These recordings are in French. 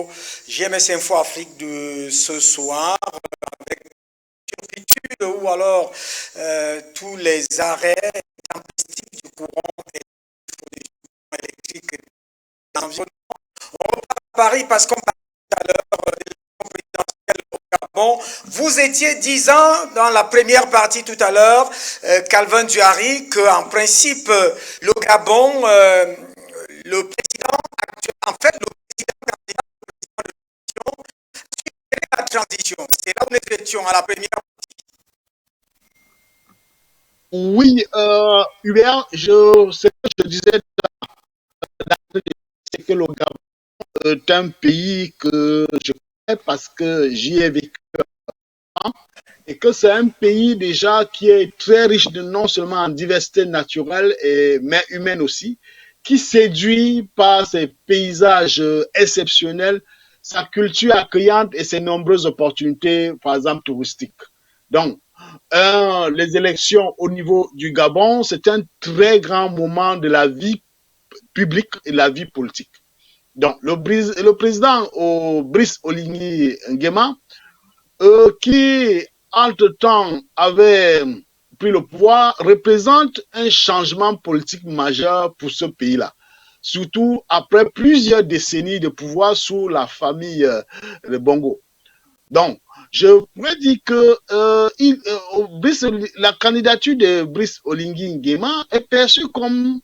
plateau GMS Info Afrique de ce soir avec turpitude ou alors tous les arrêts intempestifs du courant électrique dans l'environnement. On repart à Paris parce qu'on parlait tout à l'heure de l'élection présidentielle au Gabon. Vous étiez 10 ans dans la première partie tout à l'heure, Calvin Duhari, qu'en principe, le Gabon, le président actuel, en fait, le président candidat au président de l'élection, suivait la transition. C'est là où nous étions à la première. Oui, Hubert, ce que je disais, c'est que le Gabon est un pays que je connais parce que j'y ai vécu et que c'est un pays déjà qui est très riche non seulement en diversité naturelle, mais humaine aussi, qui séduit par ses paysages exceptionnels, sa culture accueillante et ses nombreuses opportunités, par exemple touristiques. Donc, les élections au niveau du Gabon, c'est un très grand moment de la vie publique et de la vie politique. Donc, le président Brice Oligui Nguema, qui entre-temps avait pris le pouvoir, représente un changement politique majeur pour ce pays-là. Surtout après plusieurs décennies de pouvoir sous la famille de Bongo. Donc, je pourrais dire que la candidature de Brice Oligui Nguema est perçue comme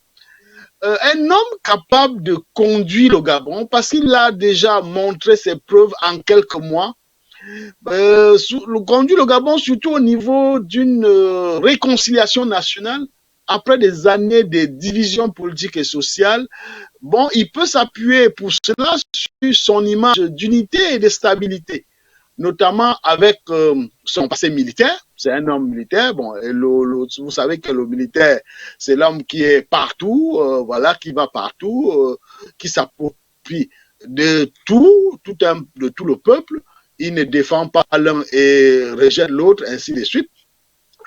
un homme capable de conduire le Gabon parce qu'il a déjà montré ses preuves en quelques mois. Conduire le Gabon surtout au niveau d'une réconciliation nationale après des années de divisions politiques et sociales. Bon, il peut s'appuyer pour cela sur son image d'unité et de stabilité, notamment avec son passé militaire. C'est un homme militaire. Bon, et vous savez que le militaire, c'est l'homme qui est partout, voilà, qui va partout, qui s'approprie de de tout le peuple. Il ne défend pas l'un et rejette l'autre, ainsi de suite.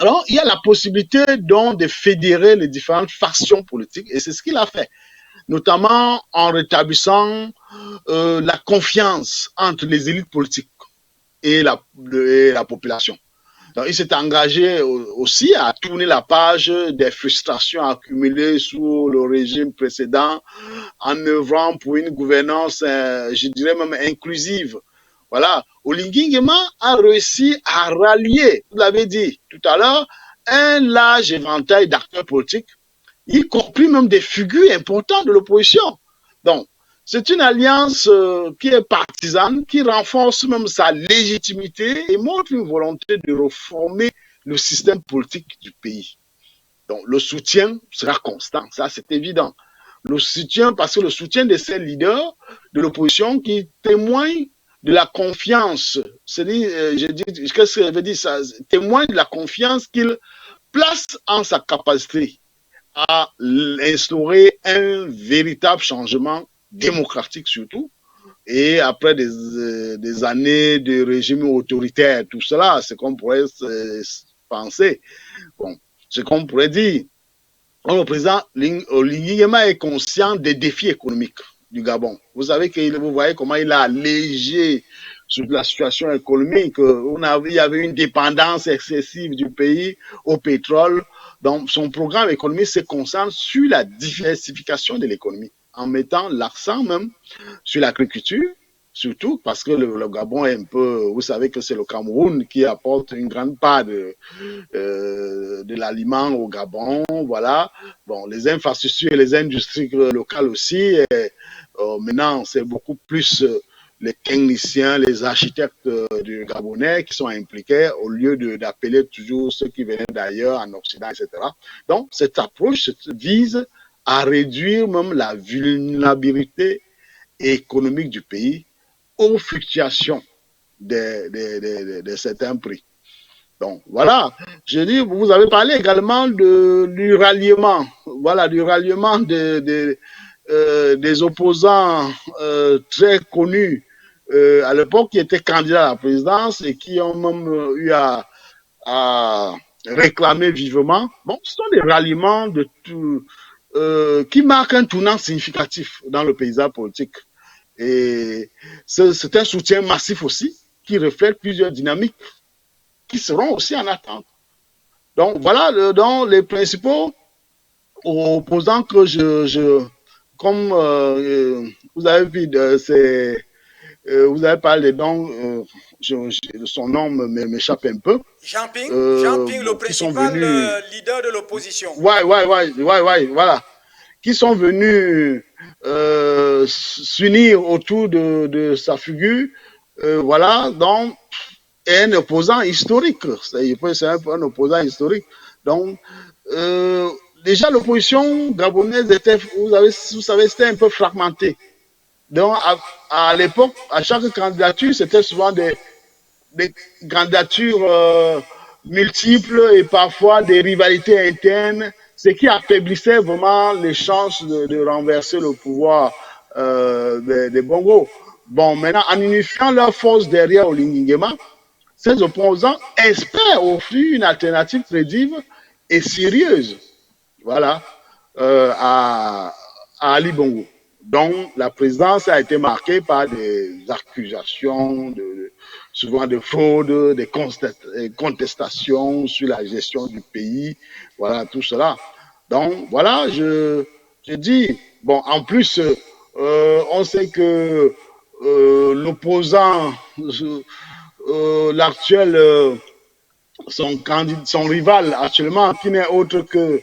Alors, il y a la possibilité donc de fédérer les différentes factions politiques, et c'est ce qu'il a fait, notamment en rétablissant la confiance entre les élites politiques et la population. Donc, il s'est engagé aussi à tourner la page des frustrations accumulées sous le régime précédent en œuvrant pour une gouvernance, je dirais même inclusive. Voilà, Oligui Nguema a réussi à rallier, vous l'avez dit tout à l'heure, un large éventail d'acteurs politiques, y compris même des figures importantes de l'opposition. Donc, c'est une alliance qui est partisane, qui renforce même sa légitimité et montre une volonté de reformer le système politique du pays. Donc, le soutien sera constant, ça c'est évident. Le soutien, parce que le soutien de ces leaders de l'opposition qui témoignent de la confiance, qu'est-ce que ça veut dire ça, témoigne de la confiance qu'il place en sa capacité à instaurer un véritable changement démocratique surtout, et après des années de régime autoritaire, tout cela, c'est qu'on pourrait penser, bon, ce qu'on pourrait dire. Le président Oligui Nguema est conscient des défis économiques du Gabon. Vous savez que vous voyez comment il a allégé sur la situation économique. Il y avait une dépendance excessive du pays au pétrole. Donc, son programme économique se concentre sur la diversification de l'économie, en mettant l'accent même sur l'agriculture, surtout parce que le Gabon est un peu, vous savez que c'est le Cameroun qui apporte une grande part de l'aliment au Gabon, voilà. Bon, les infrastructures et les industries locales aussi. Maintenant, c'est beaucoup plus les techniciens, les architectes du Gabonais qui sont impliqués au lieu d'appeler toujours ceux qui venaient d'ailleurs en Occident, etc. Donc, cette approche vise à réduire même la vulnérabilité économique du pays aux fluctuations de certains prix. Donc, voilà. Je dis, vous avez parlé également du ralliement, voilà, du ralliement des opposants très connus à l'époque qui étaient candidats à la présidence et qui ont même eu à réclamer vivement. Bon, ce sont des ralliements qui marquent un tournant significatif dans le paysage politique. Et c'est un soutien massif aussi qui reflète plusieurs dynamiques qui seront aussi en attente. Donc voilà donc les principaux opposants que comme vous avez vu, vous avez parlé donc, son nom m'échappe un peu, Jean Ping, le bon, qui sont principal venus, leader de l'opposition. voilà, qui sont venus s'unir autour de sa figure, voilà, donc, et un opposant historique, c'est un opposant historique. Donc, euh, déjà, l'opposition gabonaise était, vous savez, c'était un peu fragmenté. Donc, à l'époque, à chaque candidature, c'était souvent des candidatures multiples et parfois des rivalités internes, ce qui affaiblissait vraiment les chances de renverser le pouvoir des Bongo. Bon, maintenant, en unifiant leurs forces derrière Olingi Nguema, ces opposants espèrent offrir une alternative crédible et sérieuse, voilà, à Ali Bongo. Donc, la présidence a été marquée par des accusations, souvent de fraude, des contestations sur la gestion du pays, voilà, tout cela. Donc, voilà, je dis, bon, en plus, on sait que l'opposant, l'actuel, son rival actuellement, qui n'est autre que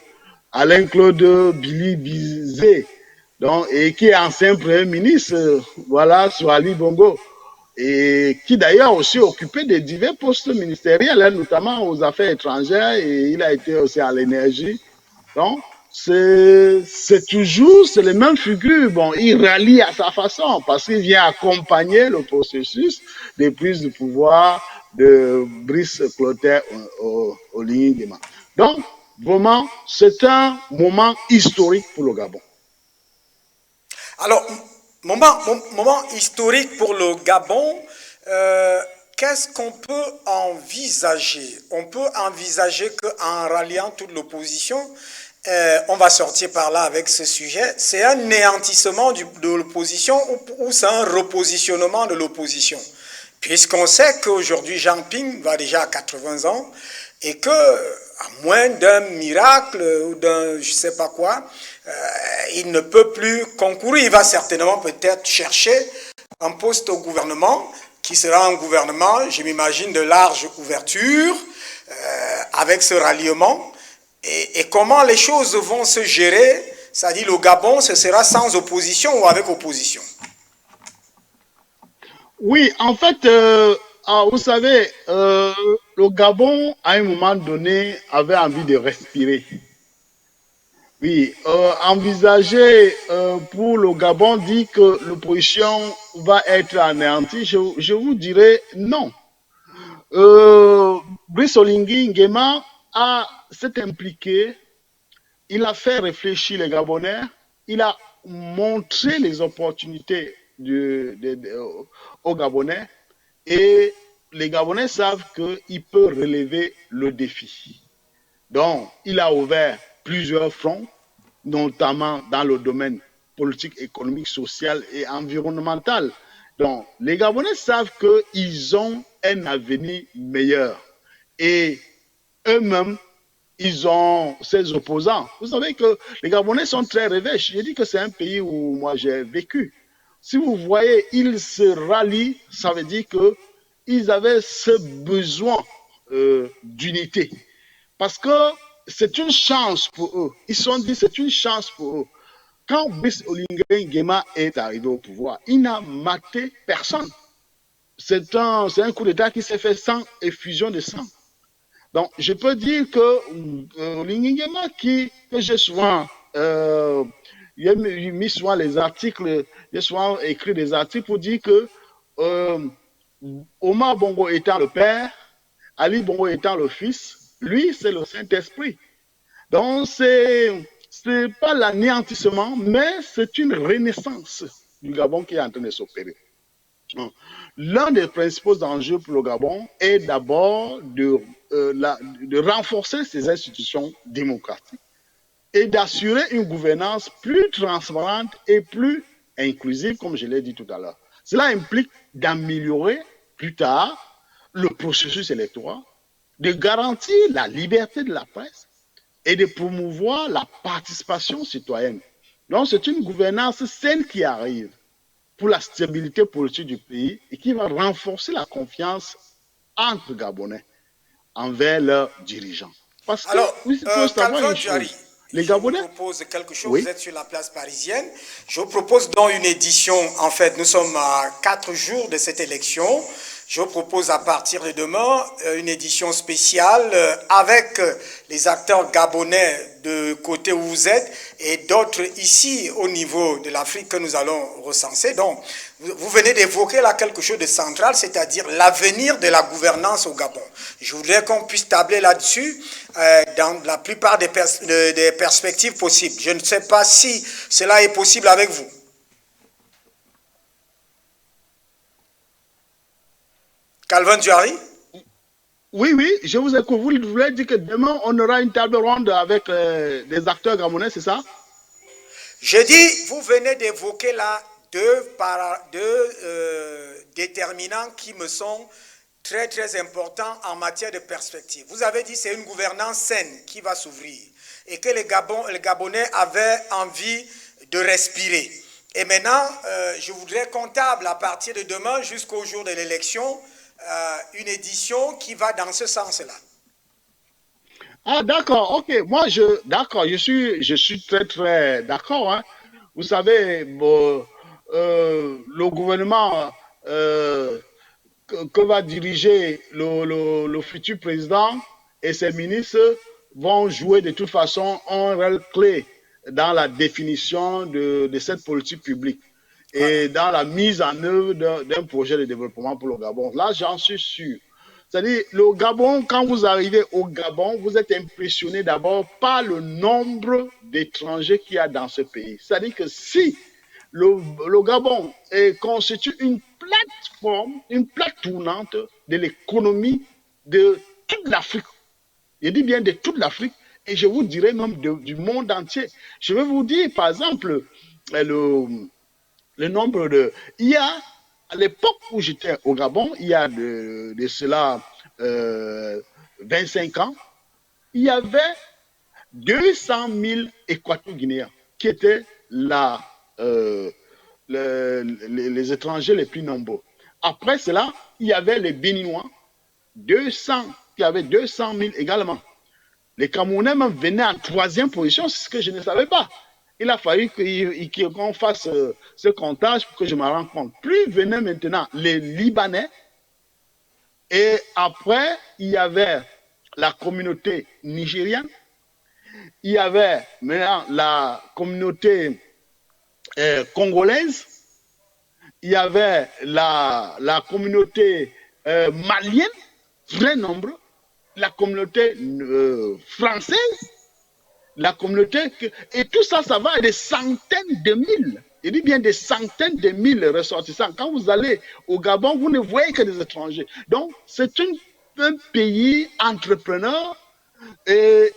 Alain-Claude Billy Bizet, donc, et qui est ancien Premier ministre, voilà, sur Ali Bongo, et qui d'ailleurs aussi occupé de divers postes ministériels, hein, notamment aux affaires étrangères, et il a été aussi à l'énergie. Donc, c'est toujours, c'est les mêmes figures. Bon, il rallie à sa façon parce qu'il vient accompagner le processus de prise de pouvoir de Brice Clotaire Oligui Nguema. Donc, vraiment, c'est un moment historique pour le Gabon. Alors, moment historique pour le Gabon, qu'est-ce qu'on peut envisager? On peut envisager qu'en ralliant toute l'opposition, on va sortir par là avec ce sujet. C'est un néantissement de l'opposition ou c'est un repositionnement de l'opposition? Puisqu'on sait qu'aujourd'hui Jean Ping va déjà à 80 ans et que, à moins d'un miracle ou d'un je ne sais pas quoi, il ne peut plus concourir. Il va certainement peut-être chercher un poste au gouvernement qui sera un gouvernement, je m'imagine, de large ouverture avec ce ralliement. Et comment les choses vont se gérer, c'est-à-dire le Gabon, ce sera sans opposition ou avec opposition? Oui, en fait, vous savez, le Gabon, à un moment donné, avait envie de respirer. Oui, envisager pour le Gabon dit que l'opposition va être anéantie. Je vous dirais non. Brice Oligui Nguema s'est impliqué, il a fait réfléchir les Gabonais, il a montré les opportunités aux Gabonais et les Gabonais savent qu'il peut relever le défi. Donc, il a ouvert plusieurs fronts, notamment dans le domaine politique, économique, social et environnemental. Donc, les Gabonais savent qu'ils ont un avenir meilleur. Et eux-mêmes, ils ont ces opposants. Vous savez que les Gabonais sont très revêches. Je dis que c'est un pays où moi j'ai vécu. Si vous voyez, ils se rallient, ça veut dire qu'ils avaient ce besoin d'unité. Parce que c'est une chance pour eux. Ils se sont dit c'est une chance pour eux. Quand Brice Oligui Nguema est arrivé au pouvoir, il n'a maté personne. C'est un coup d'État qui s'est fait sans effusion de sang. Donc, je peux dire que Oligui Nguema, que j'ai souvent, j'ai mis souvent les articles, j'ai souvent écrit des articles pour dire que Omar Bongo étant le père, Ali Bongo étant le fils, lui, c'est le Saint-Esprit. Donc, c'est pas l'anéantissement, mais c'est une renaissance du Gabon qui est en train de s'opérer. L'un des principaux enjeux pour le Gabon est d'abord de renforcer ses institutions démocratiques et d'assurer une gouvernance plus transparente et plus inclusive, comme je l'ai dit tout à l'heure. Cela implique d'améliorer plus tard le processus électoral, de garantir la liberté de la presse et de promouvoir la participation citoyenne. Donc, c'est une gouvernance saine qui arrive pour la stabilité politique du pays et qui va renforcer la confiance entre Gabonais envers leurs dirigeants. Parce que, Alors, il faut savoir Calvin une Diary, chose. Les je vous Gabonais, propose quelque chose. oui, Vous êtes sur la place parisienne. Je vous propose dans une édition, en fait, nous sommes à 4 jours de cette élection. Je vous propose à partir de demain une édition spéciale avec les acteurs gabonais de côté où vous êtes et d'autres ici au niveau de l'Afrique que nous allons recenser. Donc, vous venez d'évoquer là quelque chose de central, c'est-à-dire l'avenir de la gouvernance au Gabon. Je voudrais qu'on puisse tabler là-dessus dans la plupart des perspectives possibles. Je ne sais pas si cela est possible avec vous. Calvin Diary? oui, oui, je vous écoute. Vous voulez dire que demain, on aura une table ronde avec des acteurs gabonais, c'est ça? Je dis, vous venez d'évoquer là deux déterminants qui me sont très très importants en matière de perspective. Vous avez dit que c'est une gouvernance saine qui va s'ouvrir et que les Gabonais avaient envie de respirer. Et maintenant, je voudrais qu'on table à partir de demain jusqu'au jour de l'élection une édition qui va dans ce sens-là. Ah, d'accord, ok. Moi, d'accord, je suis très, très d'accord, hein. Vous savez, bon, le gouvernement que va diriger le futur président et ses ministres vont jouer de toute façon un rôle clé dans la définition de cette politique publique Voilà. et dans la mise en œuvre d'un projet de développement pour le Gabon. Là, j'en suis sûr. C'est-à-dire, le Gabon, quand vous arrivez au Gabon, vous êtes impressionné d'abord par le nombre d'étrangers qu'il y a dans ce pays. C'est-à-dire que si le Gabon constitue une plateforme, une plaque tournante de l'économie de toute l'Afrique. Je dis bien de toute l'Afrique et je vous dirais même du monde entier. Je vais vous dire, par exemple, le nombre de... Il y a, à l'époque où j'étais au Gabon, il y a de cela 25 ans, il y avait 200 000 Équato-Guinéens qui étaient la, les étrangers les plus nombreux. Après cela, il y avait les Béninois, 200, qui avaient 200 000 également. Les Camerounais même venaient en troisième position, c'est ce que je ne savais pas. Il a fallu qu'on fasse ce comptage pour que je me rende compte. Plus venaient maintenant les Libanais, et après, il y avait la communauté nigérienne, il y avait maintenant la communauté congolaise, il y avait la communauté malienne, très nombreux, la communauté française, la communauté... Et tout ça, ça va à des centaines de mille. Il dit bien des centaines de mille ressortissants. Quand vous allez au Gabon, vous ne voyez que des étrangers. Donc, c'est un pays entrepreneur et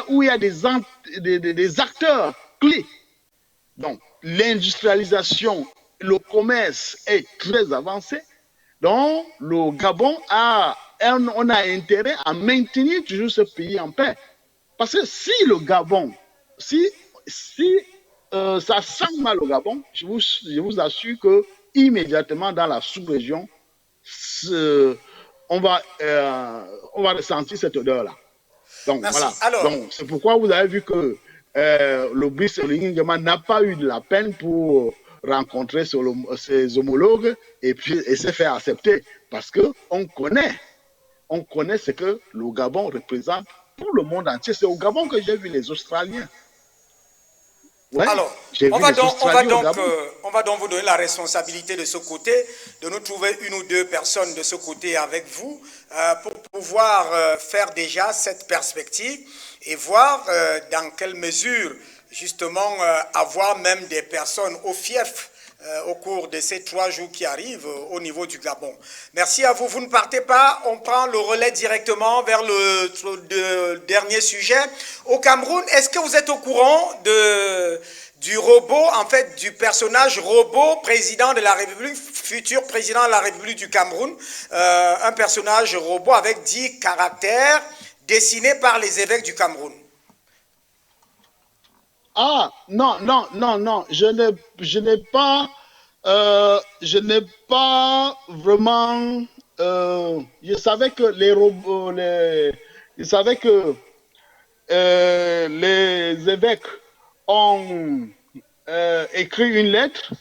où il y a des acteurs clés. Donc, l'industrialisation, le commerce est très avancé. Donc, le Gabon on a intérêt à maintenir toujours ce pays en paix. Parce que si le Gabon, si ça sent mal au Gabon, je vous assure que immédiatement dans la sous-région, on va ressentir cette odeur-là. Donc Merci. voilà. Alors, Donc c'est pourquoi vous avez vu que le Brice Oligui n'a pas eu de la peine pour rencontrer ses homologues et se faire accepter parce que on connaît ce que le Gabon représente pour le monde entier. C'est au Gabon que j'ai vu les Australiens. Ouais, alors, j'ai vu les Australiens au Gabon. on va donc vous donner la responsabilité de ce côté, de nous trouver une ou deux personnes de ce côté avec vous pour pouvoir faire déjà cette perspective et voir dans quelle mesure, justement, avoir même des personnes au fief au cours de ces 3 jours qui arrivent au niveau du Gabon. Merci à vous. Vous ne partez pas. On prend le relais directement vers le dernier sujet. Au Cameroun, est-ce que vous êtes au courant du robot, en fait, du personnage robot, président de la République, futur président de la République du Cameroun, un personnage robot avec 10 caractères dessiné par les évêques du Cameroun. Ah, non, non, non, non, je n'ai pas vraiment, je savais que les robots, je savais que les évêques ont écrit une lettre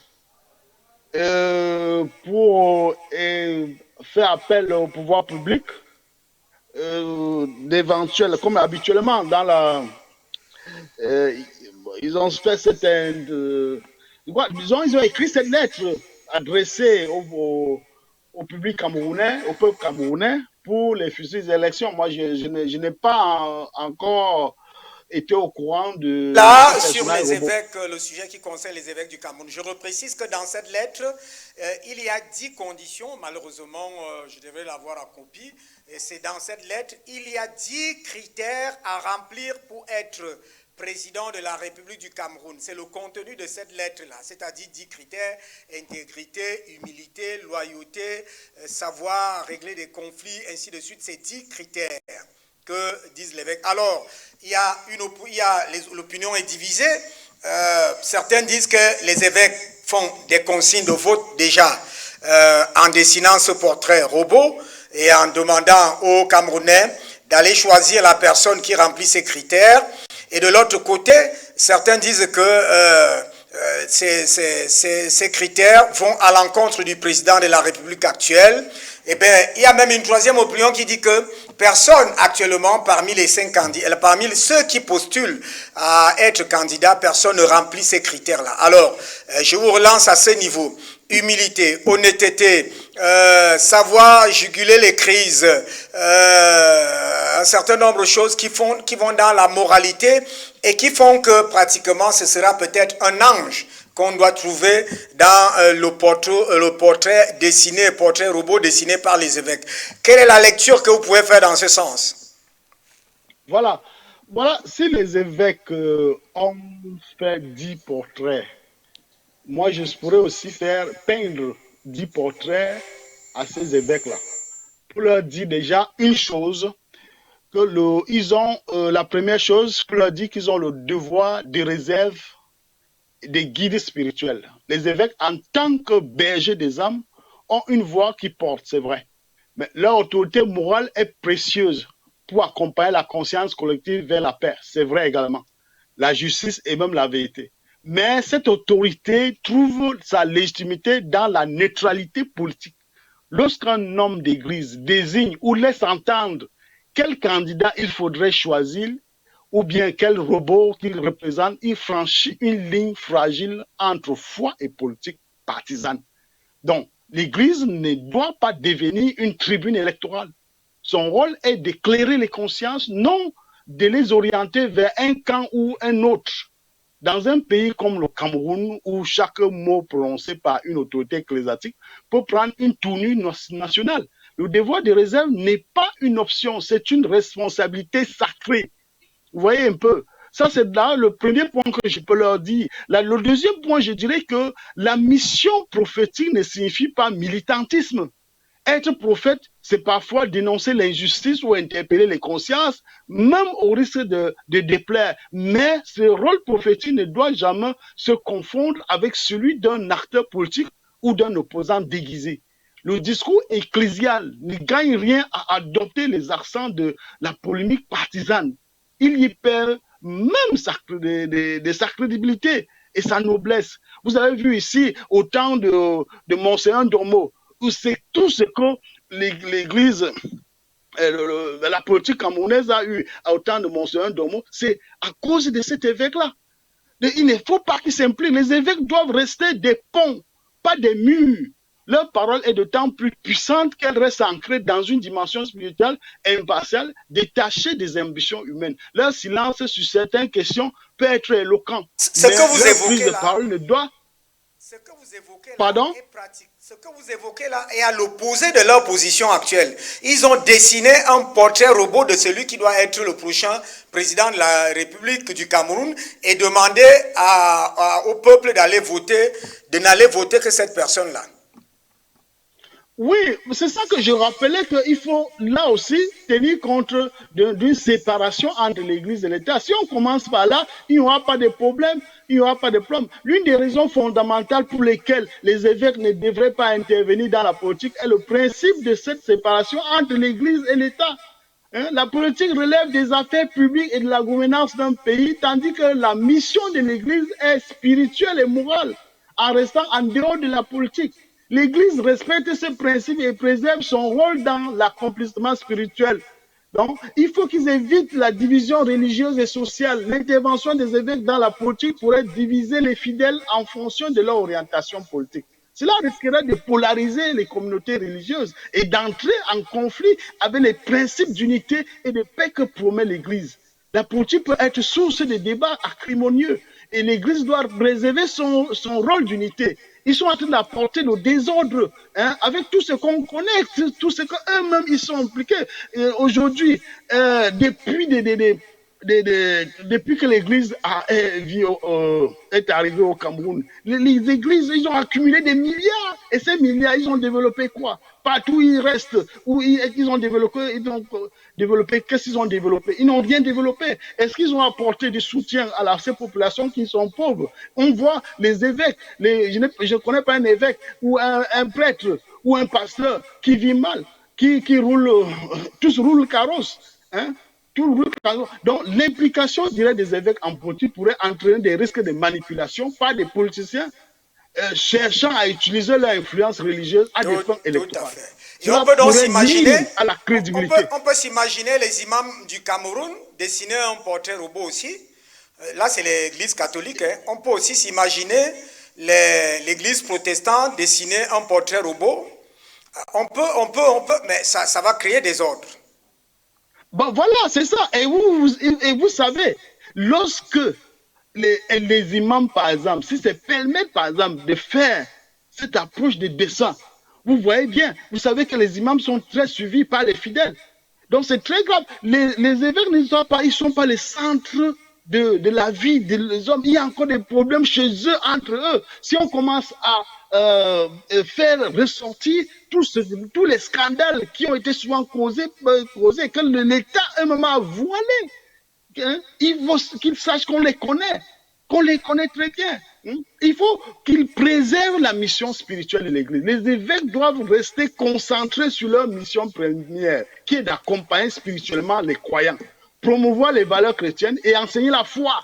pour faire appel au pouvoir public d'éventuels, comme habituellement dans la... ils ont fait cette... ils ont écrit cette lettre adressée au public camerounais, au peuple camerounais, pour les futures élections. Moi, je n'ai pas encore été au courant de ce Là, sur personnage les robot. évêques, le sujet qui concerne les évêques du Cameroun, je reprécise que dans cette lettre, il y a 10 conditions. Malheureusement, je devrais l'avoir en copie. Et c'est dans cette lettre, il y a 10 critères à remplir pour être président de la République du Cameroun. C'est le contenu de cette lettre-là, c'est-à-dire 10 critères: intégrité, humilité, loyauté, savoir régler des conflits, ainsi de suite. C'est 10 critères que disent les évêques. Alors, l'opinion est divisée. Certains disent que les évêques font des consignes de vote déjà en dessinant ce portrait robot et en demandant aux Camerounais d'aller choisir la personne qui remplit ces critères. Et de l'autre côté, certains disent que ces critères vont à l'encontre du président de la République actuelle. Eh bien, il y a même une troisième opinion qui dit que personne actuellement parmi les 5 candidats, parmi ceux qui postulent à être candidats, personne ne remplit ces critères-là. Alors, je vous relance à ce niveau. Humilité, honnêteté, savoir juguler les crises, un certain nombre de choses qui vont dans la moralité et qui font que pratiquement ce sera peut-être un ange qu'on doit trouver dans le portrait dessiné, portrait robot dessiné par les évêques. Quelle est la lecture que vous pouvez faire dans ce sens? Voilà. Voilà, si les évêques ont fait 10 portraits, moi je pourrais aussi faire peindre 10 portraits à ces évêques-là, pour leur dire déjà une chose, que ils ont la première chose, pour leur dire qu'ils ont le devoir de réserve des guides spirituels. Les évêques, en tant que bergers des âmes, ont une voix qui porte, c'est vrai. Mais leur autorité morale est précieuse pour accompagner la conscience collective vers la paix, c'est vrai également. La justice et même la vérité. Mais cette autorité trouve sa légitimité dans la neutralité politique. Lorsqu'un homme d'église désigne ou laisse entendre quel candidat il faudrait choisir, ou bien quel robot qu'il représente, il franchit une ligne fragile entre foi et politique partisane. Donc, l'Église ne doit pas devenir une tribune électorale. Son rôle est d'éclairer les consciences, non de les orienter vers un camp ou un autre. Dans un pays comme le Cameroun, où chaque mot prononcé par une autorité ecclésiastique peut prendre une tournure nationale, le devoir de réserve n'est pas une option, c'est une responsabilité sacrée. Vous voyez un peu, ça c'est là le premier point que je peux leur dire. Là, le deuxième point, je dirais que la mission prophétique ne signifie pas militantisme. Être prophète, c'est parfois dénoncer l'injustice ou interpeller les consciences, même au risque de déplaire. Mais ce rôle prophétique ne doit jamais se confondre avec celui d'un acteur politique ou d'un opposant déguisé. Le discours ecclésial ne gagne rien à adopter les accents de la polémique partisane. Il y perd même sa crédibilité et sa noblesse. Vous avez vu ici, au temps de Monseigneur Ndomo, où c'est tout ce que l'Église, la politique camerounaise a eu au temps de Monseigneur Ndomo, c'est à cause de cet évêque-là. Il ne faut pas qu'ils s'impliquent. Les évêques doivent rester des ponts, pas des murs. Leur parole est d'autant plus puissante qu'elle reste ancrée dans une dimension spirituelle impartiale, détachée des ambitions humaines. Leur silence sur certaines questions peut être éloquent. Ce que vous évoquez là, de parole ne doit... Ce que vous évoquez là Pardon? est pratique. Ce que vous évoquez là est à l'opposé de leur position actuelle. Ils ont dessiné un portrait robot de celui qui doit être le prochain président de la République du Cameroun et demandé au peuple d'aller voter, de n'aller voter que cette personne-là. Oui, c'est ça que je rappelais qu'il faut là aussi tenir compte d'une séparation entre l'Église et l'État. Si on commence par là, il n'y aura pas de problème, il n'y aura pas de problème. L'une des raisons fondamentales pour lesquelles les évêques ne devraient pas intervenir dans la politique est le principe de cette séparation entre l'Église et l'État. La politique relève des affaires publiques et de la gouvernance d'un pays, tandis que la mission de l'Église est spirituelle et morale, en restant en dehors de la politique. L'Église respecte ce principe et préserve son rôle dans l'accomplissement spirituel. Donc, il faut qu'ils évitent la division religieuse et sociale. L'intervention des évêques dans la politique pourrait diviser les fidèles en fonction de leur orientation politique. Cela risquerait de polariser les communautés religieuses et d'entrer en conflit avec les principes d'unité et de paix que promet l'Église. La politique peut être source de débats acrimonieux et l'Église doit préserver son rôle d'unité. Ils sont en train d'apporter le désordre avec tout ce qu'on connaît, tout ce qu'eux-mêmes ils sont impliqués. Aujourd'hui, depuis que l'Église est arrivée au Cameroun, les églises, ils ont accumulé des milliards. Et ces milliards, ils ont développé quoi? Partout où ils restent, où ils ont développé, qu'est-ce qu'ils ont développé? Ils n'ont rien développé. Est-ce qu'ils ont apporté du soutien à ces populations qui sont pauvres? On voit les évêques, je ne connais pas un évêque ou un prêtre ou un pasteur qui vit mal, qui roule, tous roulent carrosse. Donc, l'implication des évêques en politique pourrait entraîner des risques de manipulation par des politiciens cherchant à utiliser leur influence religieuse à des fins électorales. Et on peut donc s'imaginer, à la crédibilité. On peut s'imaginer les imams du Cameroun dessiner un portrait robot aussi. Là, c'est l'église catholique. On peut aussi s'imaginer l'église protestante dessiner un portrait robot. On peut, mais ça va créer des ordres. Bon, voilà, c'est ça. Et vous savez, lorsque les imams, par exemple, si c'est permettre, par exemple, de faire cette approche de dessin, vous voyez bien, vous savez que les imams sont très suivis par les fidèles. Donc c'est très grave. Les évêques ne sont pas les centres de la vie des hommes. Il y a encore des problèmes chez eux, entre eux. Si on commence à faire ressortir tous les scandales qui ont été souvent causés que l'État eux-mêmes a voilé, il faut qu'ils sachent qu'on les connaît très bien. Il faut qu'ils préservent la mission spirituelle de l'Église. Les évêques doivent rester concentrés sur leur mission première, qui est d'accompagner spirituellement les croyants, promouvoir les valeurs chrétiennes et enseigner la foi.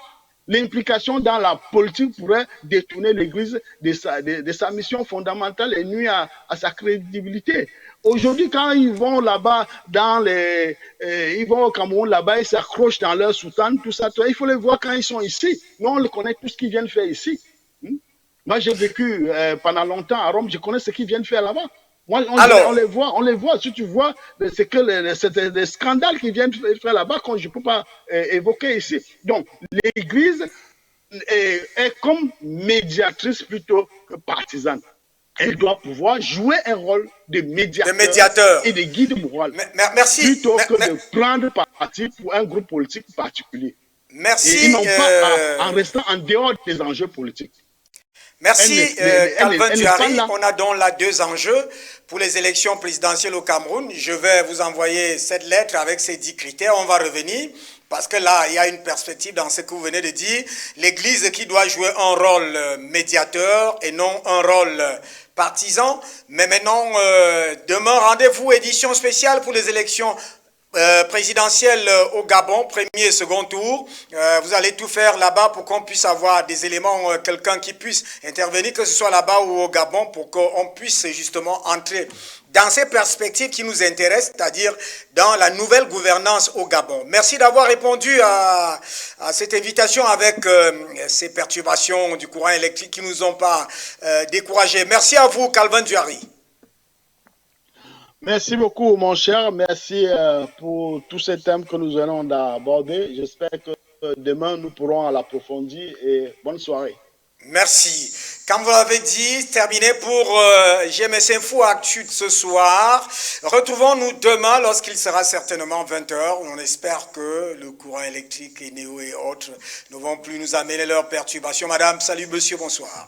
L'implication dans la politique pourrait détourner l'Église de sa mission fondamentale et nuire à sa crédibilité. Aujourd'hui, quand ils vont là-bas, ils vont au Cameroun là-bas, ils s'accrochent dans leur soutane, tout ça, il faut les voir quand ils sont ici. Nous, on les connaît tout ce qu'ils viennent faire ici. Moi, j'ai vécu pendant longtemps à Rome, je connais ce qu'ils viennent faire là-bas. Moi, on les voit. Si tu vois, c'est que des scandales qui viennent faire là-bas qu'on je ne peux pas évoquer ici. Donc, l'Église est comme médiatrice plutôt que partisane. Elle doit pouvoir jouer un rôle de médiateur et de guide moral. Merci. Plutôt que de prendre parti pour un groupe politique particulier. Merci. Et non pas en restant en dehors des enjeux politiques. Merci, Calvin Duary. On a donc là 2 enjeux pour les élections présidentielles au Cameroun. Je vais vous envoyer cette lettre avec ces 10 critères. On va revenir parce que là, il y a une perspective dans ce que vous venez de dire. L'Église qui doit jouer un rôle médiateur et non un rôle partisan. Mais maintenant, demain, rendez-vous édition spéciale pour les élections présidentielle au Gabon, premier et second tour. Vous allez tout faire là-bas pour qu'on puisse avoir des éléments, quelqu'un qui puisse intervenir, que ce soit là-bas ou au Gabon, pour qu'on puisse justement entrer dans ces perspectives qui nous intéressent, c'est-à-dire dans la nouvelle gouvernance au Gabon. Merci d'avoir répondu à cette invitation avec ces perturbations du courant électrique qui ne nous ont pas découragés. Merci à vous, Calvin Duary. Merci beaucoup, mon cher. Merci pour tous ces thèmes que nous allons aborder. J'espère que demain, nous pourrons l'approfondir et bonne soirée. Merci. Comme vous l'avez dit, terminé pour GMS Info Actu de ce soir. Retrouvons-nous demain lorsqu'il sera certainement 20 h. On espère que le courant électrique et Néo et autres ne vont plus nous amener leurs perturbations. Madame, salut monsieur, bonsoir.